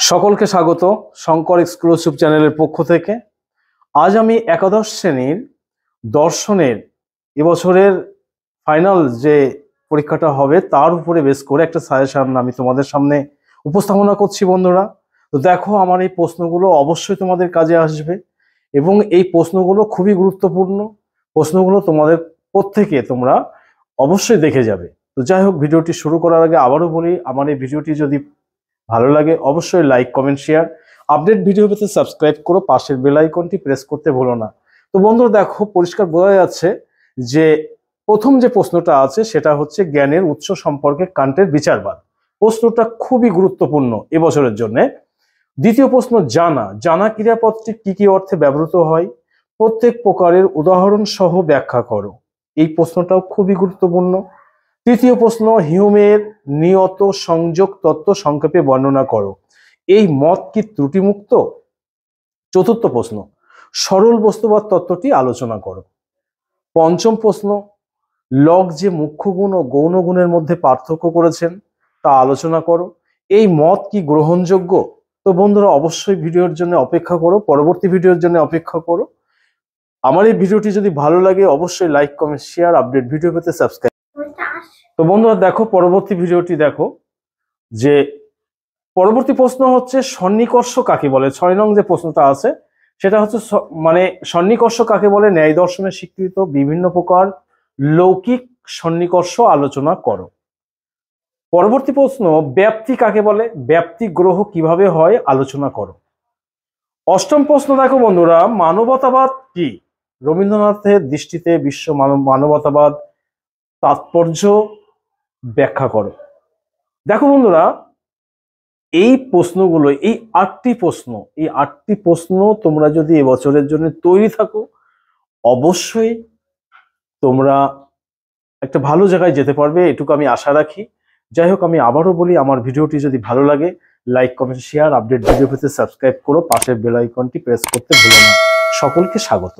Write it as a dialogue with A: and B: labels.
A: সকলকে স্বাগত শঙ্কর এক্সক্লুসিভ চ্যানেলের পক্ষ থেকে। আজ আমি একাদশ শ্রেণীর দর্শনের এবছরের ফাইনাল যে পরীক্ষাটা হবে তার উপরে বেস করে একটা সাজেশন আমি তোমাদের সামনে উপস্থাপনা করছি বন্ধুরা। তো দেখো, আমার এই প্রশ্নগুলো অবশ্যই তোমাদের কাজে আসবে এবং এই প্রশ্নগুলো খুবই গুরুত্বপূর্ণ প্রশ্নগুলো, তোমাদের প্রত্যেকে তোমরা অবশ্যই দেখে যাবে। তো যাই হোক, ভিডিওটি শুরু করার আগে আবারও বলি, আমার এই ভিডিওটি যদি ভালো লাগে অবশ্যই like, comment, share, update video পেতে সাবস্ক্রাইব করো, পাশের বেল আইকনটি প্রেস করতে ভুলো না। তো বন্ধুরা দেখো, পরিষ্কার বোঝা যাচ্ছে যে প্রথম যে প্রশ্নটা আছে সেটা হচ্ছে জ্ঞানের উৎস সম্পর্কে কান্টের বিচারবাদ। প্রশ্নটা খুবই গুরুত্বপূর্ণ এবছরের জন্য। দ্বিতীয় প্রশ্ন, জানা ক্রিয়াপদটি কি কি অর্থে ব্যবহৃত হয়, প্রত্যেক প্রকারের উদাহরণ সহ ব্যাখ্যা করো। এই প্রশ্নটাও খুবই গুরুত্বপূর্ণ। তৃতীয় প্রশ্ন, হিউমের নিয়ত সংযোগ তত্ত্ব সংক্ষেপে বর্ণনা করো। এই মত কি ত্রুটিমুক্ত? চতুর্থ প্রশ্ন, সরল বস্তুবাদ তত্ত্বটি আলোচনা করো। পঞ্চম প্রশ্ন, লক যে মুখ্য গুণ ও গৌণ গুণের মধ্যে পার্থক্য করেছেন তা আলোচনা করো। এই মত কি গ্রহণযোগ্য? তো বন্ধুরা অবশ্যই ভিডিওর জন্য অপেক্ষা করো, পরবর্তী ভিডিওর জন্য অপেক্ষা করো। আমার এই ভিডিওটি যদি ভালো লাগে অবশ্যই like, comment, share, update video পেতে সাবস্ক্রাইব। তো বন্ধুরা দেখো, পরবর্তী ভিডিওটি দেখো যে পরবর্তী প্রশ্ন হচ্ছে সন্নিকর্ষ কাকে বলে। 6 নং যে প্রশ্নটা আছে সেটা হচ্ছে সন্নিকর্ষ কাকে বলে, ন্যায় দর্শনের স্বীকৃত বিভিন্ন প্রকার লৌকিক সন্নিকর্ষ আলোচনা করো। পরবর্তী প্রশ্ন, ব্যাপ্তি কাকে বলে, ব্যাপ্তি গ্রহ কিভাবে হয় আলোচনা করো। অষ্টম প্রশ্ন দেখো বন্ধুরা, মানবতাবাদ কি? রবীন্দ্রনাথের দৃষ্টিতে বিশ্ব মানবতাবাদ তাৎপর্য ব্যাখ্যা করো। দেখো বন্ধুরা, এই প্রশ্নগুলো, এই 8টি প্রশ্ন তোমরা যদি এবছরের জন্য তৈরি থাকো অবশ্যই তোমরা একটা ভালো জায়গায় যেতে পারবে, এটুকু আমি আশা রাখি। যাই হোক, আমি আবারও বলি, আমার ভিডিওটি যদি ভালো লাগে like, comment, share, update video পেতে সাবস্ক্রাইব করো, পাশের বেল আইকনটি প্রেস করতে ভুলো না। সকলকে স্বাগত।